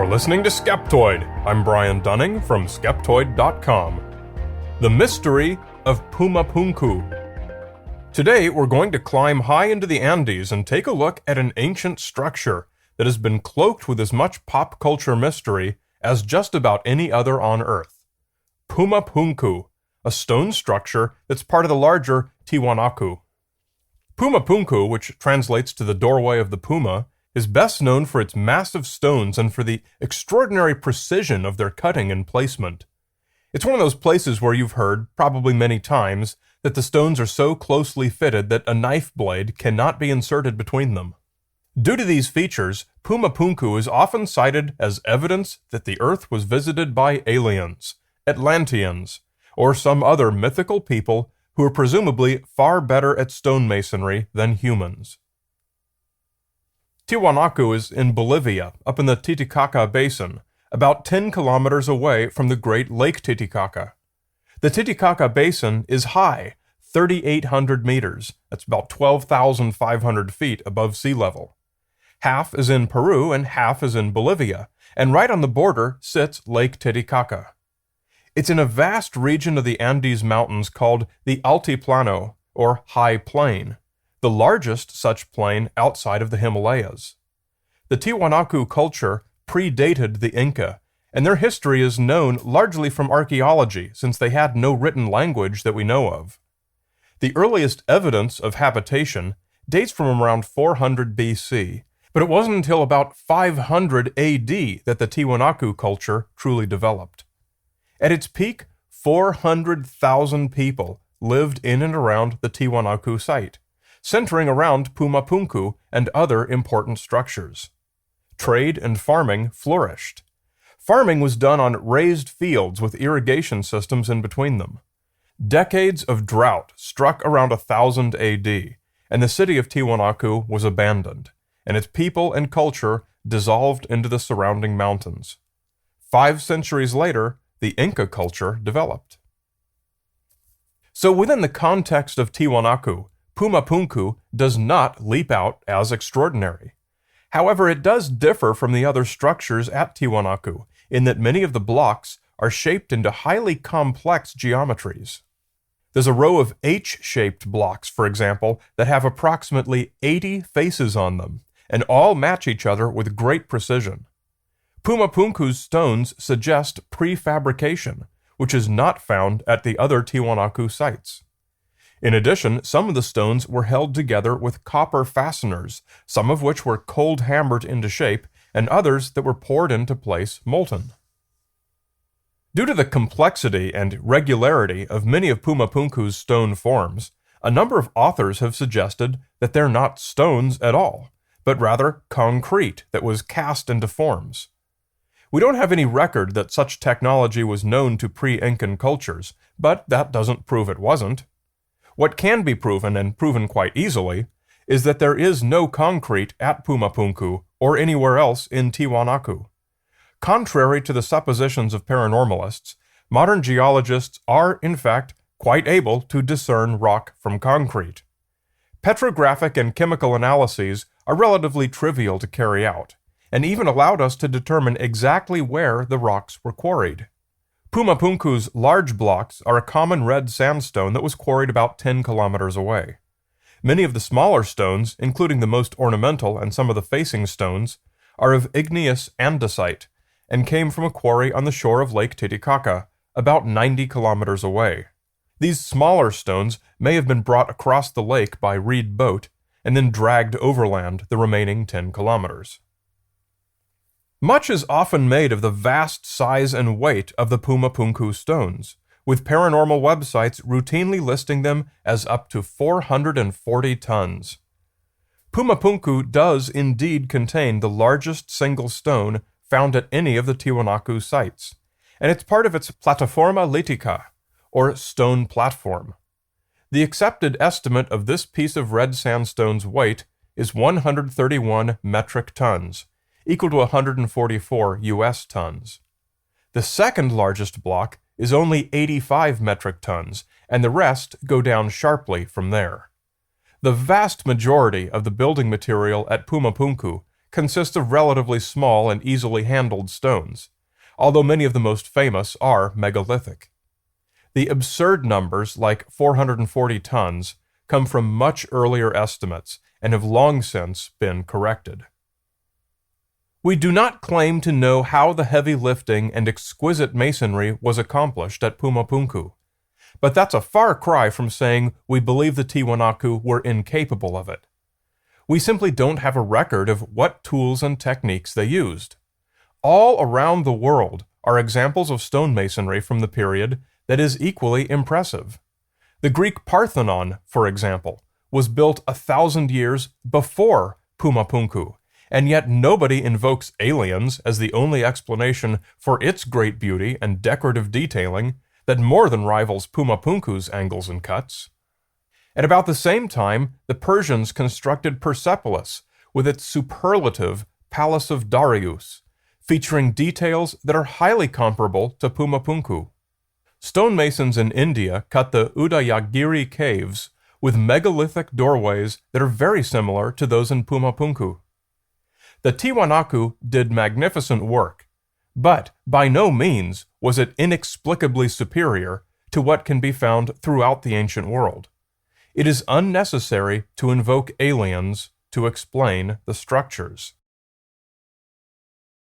You're listening to Skeptoid. I'm Brian Dunning from Skeptoid.com. The Mystery of Puma Punku. Today, we're going to climb high into the Andes and take a look at an ancient structure that has been cloaked with as much pop culture mystery as just about any other on Earth. Puma Punku, a stone structure that's part of the larger Tiwanaku. Puma Punku, which translates to the doorway of the Puma, is best known for its massive stones and for the extraordinary precision of their cutting and placement. It's one of those places where you've heard, probably many times, that the stones are so closely fitted that a knife blade cannot be inserted between them. Due to these features, Puma Punku is often cited as evidence that the Earth was visited by aliens, Atlanteans, or some other mythical people who are presumably far better at stonemasonry than humans. Tiwanaku is in Bolivia, up in the Titicaca Basin, about 10 kilometers away from the Great Lake Titicaca. The Titicaca Basin is high, 3,800 meters. That's about 12,500 feet above sea level. Half is in Peru and half is in Bolivia, and right on the border sits Lake Titicaca. It's in a vast region of the Andes Mountains called the Altiplano, or High Plain, the largest such plain outside of the Himalayas. The Tiwanaku culture predated the Inca, and their history is known largely from archaeology since they had no written language that we know of. The earliest evidence of habitation dates from around 400 BC, but it wasn't until about 500 AD that the Tiwanaku culture truly developed. At its peak, 400,000 people lived in and around the Tiwanaku site, centering around Puma Punku and other important structures. Trade and farming flourished. Farming was done on raised fields with irrigation systems in between them. Decades of drought struck around 1000 AD, and the city of Tiwanaku was abandoned, and its people and culture dissolved into the surrounding mountains. 5 centuries later, the Inca culture developed. So within the context of Tiwanaku, Puma Punku does not leap out as extraordinary. However, it does differ from the other structures at Tiwanaku in that many of the blocks are shaped into highly complex geometries. There's a row of H-shaped blocks, for example, that have approximately 80 faces on them, and all match each other with great precision. Puma Punku's stones suggest prefabrication, which is not found at the other Tiwanaku sites. In addition, some of the stones were held together with copper fasteners, some of which were cold hammered into shape, and others that were poured into place molten. Due to the complexity and regularity of many of Puma Punku's stone forms, a number of authors have suggested that they're not stones at all, but rather concrete that was cast into forms. We don't have any record that such technology was known to pre-Incan cultures, but that doesn't prove it wasn't. What can be proven, and proven quite easily, is that there is no concrete at Puma Punku or anywhere else in Tiwanaku. Contrary to the suppositions of paranormalists, modern geologists are, in fact, quite able to discern rock from concrete. Petrographic and chemical analyses are relatively trivial to carry out, and even allowed us to determine exactly where the rocks were quarried. Puma Punku's large blocks are a common red sandstone that was quarried about 10 kilometers away. Many of the smaller stones, including the most ornamental and some of the facing stones, are of igneous andesite and came from a quarry on the shore of Lake Titicaca, about 90 kilometers away. These smaller stones may have been brought across the lake by reed boat and then dragged overland the remaining 10 kilometers. Much is often made of the vast size and weight of the Puma Punku stones, with paranormal websites routinely listing them as up to 440 tons. Puma Punku does indeed contain the largest single stone found at any of the Tiwanaku sites, and it's part of its Plataforma Litica, or stone platform. The accepted estimate of this piece of red sandstone's weight is 131 metric tons, equal to 144 U.S. tons. The second largest block is only 85 metric tons, and the rest go down sharply from there. The vast majority of the building material at Puma Punku consists of relatively small and easily handled stones, although many of the most famous are megalithic. The absurd numbers, like 440 tons, come from much earlier estimates and have long since been corrected. We do not claim to know how the heavy lifting and exquisite masonry was accomplished at Puma Punku, but that's a far cry from saying we believe the Tiwanaku were incapable of it. We simply don't have a record of what tools and techniques they used. All around the world are examples of stonemasonry from the period that is equally impressive. The Greek Parthenon, for example, was built 1,000 years before Puma Punku, and yet nobody invokes aliens as the only explanation for its great beauty and decorative detailing that more than rivals Puma Punku's angles and cuts. At about the same time, the Persians constructed Persepolis with its superlative Palace of Darius, featuring details that are highly comparable to Puma Punku. Stonemasons in India cut the Udayagiri caves with megalithic doorways that are very similar to those in Puma Punku. The Tiwanaku did magnificent work, but by no means was it inexplicably superior to what can be found throughout the ancient world. It is unnecessary to invoke aliens to explain the structures.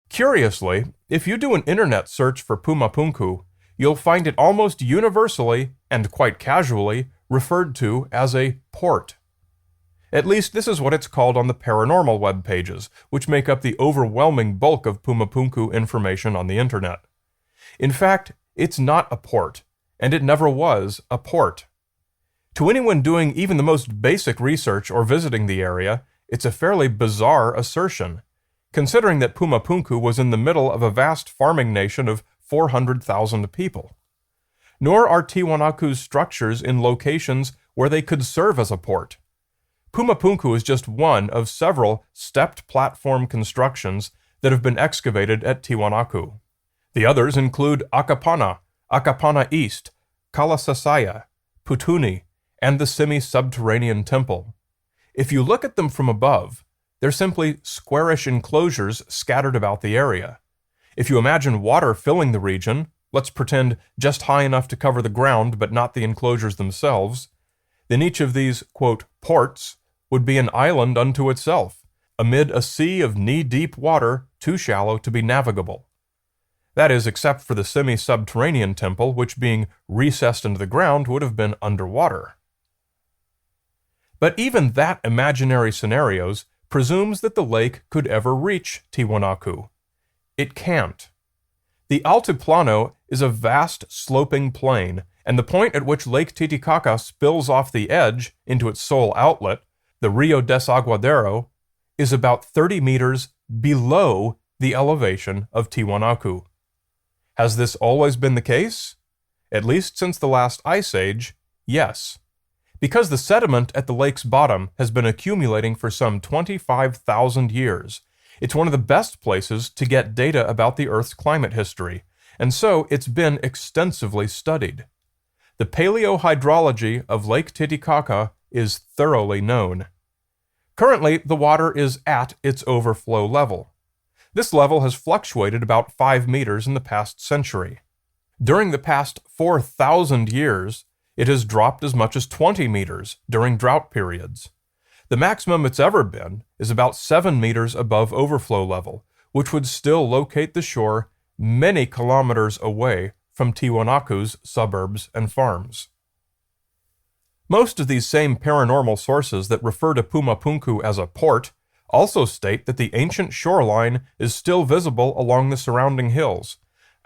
Curiously, if you do an internet search for Puma Punku, you'll find it almost universally, and quite casually, referred to as a port. At least this is what it's called on the paranormal web pages, which make up the overwhelming bulk of Puma Punku information on the internet. In fact, it's not a port, and it never was a port. To anyone doing even the most basic research or visiting the area, it's a fairly bizarre assertion, considering that Puma Punku was in the middle of a vast farming nation of 400,000 people. Nor are Tiwanaku's structures in locations where they could serve as a port. Puma Punku is just one of several stepped platform constructions that have been excavated at Tiwanaku. The others include Akapana, Akapana East, Kalasasaya, Putuni, and the semi-subterranean temple. If you look at them from above, they're simply squarish enclosures scattered about the area. If you imagine water filling the region, let's pretend just high enough to cover the ground but not the enclosures themselves, then each of these, quote, ports would be an island unto itself, amid a sea of knee-deep water too shallow to be navigable. That is, except for the semi-subterranean temple, which being recessed into the ground would have been underwater. But even that imaginary scenarios presumes that the lake could ever reach Tiwanaku. It can't. The Altiplano is a vast sloping plain, and the point at which Lake Titicaca spills off the edge into its sole outlet, the Rio Desaguadero, is about 30 meters below the elevation of Tiwanaku. Has this always been the case? At least since the last ice age, yes. Because the sediment at the lake's bottom has been accumulating for some 25,000 years, it's one of the best places to get data about the Earth's climate history, and so it's been extensively studied. The paleohydrology of Lake Titicaca is thoroughly known. Currently, the water is at its overflow level. This level has fluctuated about 5 meters in the past century. During the past 4,000 years, it has dropped as much as 20 meters during drought periods. The maximum it's ever been is about 7 meters above overflow level, which would still locate the shore many kilometers away from Tiwanaku's suburbs and farms. Most of these same paranormal sources that refer to Puma Punku as a port also state that the ancient shoreline is still visible along the surrounding hills,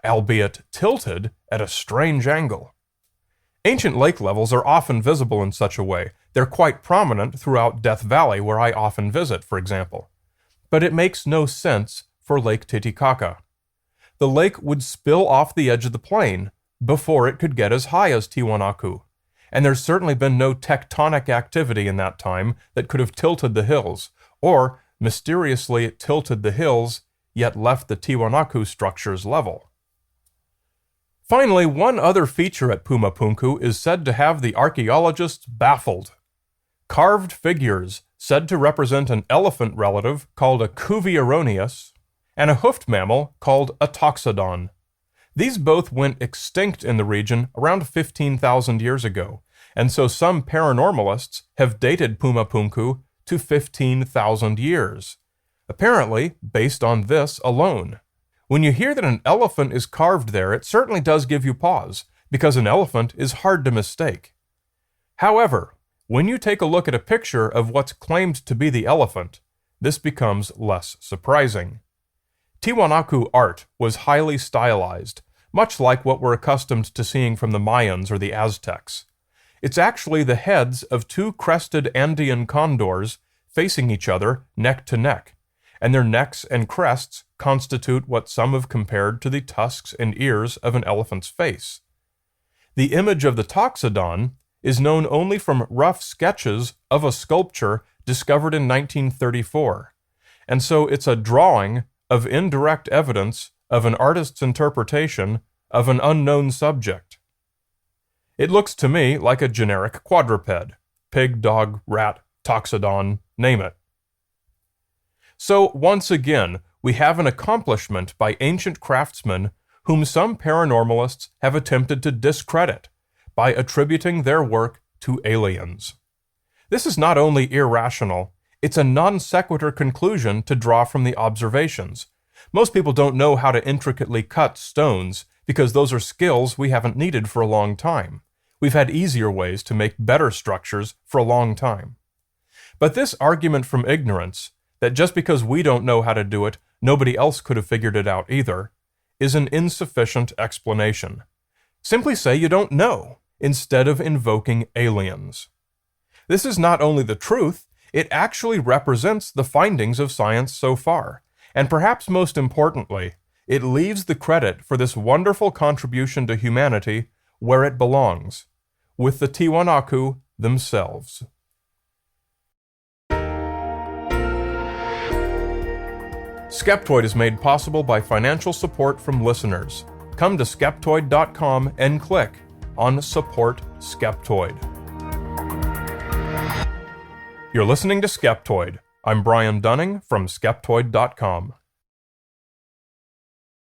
albeit tilted at a strange angle. Ancient lake levels are often visible in such a way. They're quite prominent throughout Death Valley, where I often visit, for example. But it makes no sense for Lake Titicaca. The lake would spill off the edge of the plain before it could get as high as Tiwanaku, and there's certainly been no tectonic activity in that time that could have tilted the hills, or mysteriously tilted the hills, yet left the Tiwanaku structures level. Finally, one other feature at Puma Punku is said to have the archaeologists baffled. carved figures said to represent an elephant relative called a Cuvironeus, and a hoofed mammal called a Toxodon. These both went extinct in the region around 15,000 years ago, and so some paranormalists have dated Puma Punku to 15,000 years, apparently based on this alone. When you hear that an elephant is carved there, it certainly does give you pause, because an elephant is hard to mistake. However, when you take a look at a picture of what's claimed to be the elephant, this becomes less surprising. Tiwanaku art was highly stylized, much like what we're accustomed to seeing from the Mayans or the Aztecs. It's actually the heads of two crested Andean condors facing each other neck to neck, and their necks and crests constitute what some have compared to the tusks and ears of an elephant's face. The image of the Toxodon is known only from rough sketches of a sculpture discovered in 1934, and so it's a drawing of indirect evidence of an artist's interpretation of an unknown subject. It looks to me like a generic quadruped: pig, dog, rat, Toxodon, name it. So once again, we have an accomplishment by ancient craftsmen whom some paranormalists have attempted to discredit by attributing their work to aliens. This is not only irrational, it's a non sequitur conclusion to draw from the observations. Most people don't know how to intricately cut stones because those are skills we haven't needed for a long time. We've had easier ways to make better structures for a long time. But this argument from ignorance, that just because we don't know how to do it, nobody else could have figured it out either, is an insufficient explanation. Simply say you don't know, instead of invoking aliens. This is not only the truth, it actually represents the findings of science so far, and perhaps most importantly, it leaves the credit for this wonderful contribution to humanity where it belongs, with the Tiwanaku themselves. Skeptoid is made possible by financial support from listeners. Come to Skeptoid.com and click on Support Skeptoid. You're listening to Skeptoid. I'm Brian Dunning from Skeptoid.com.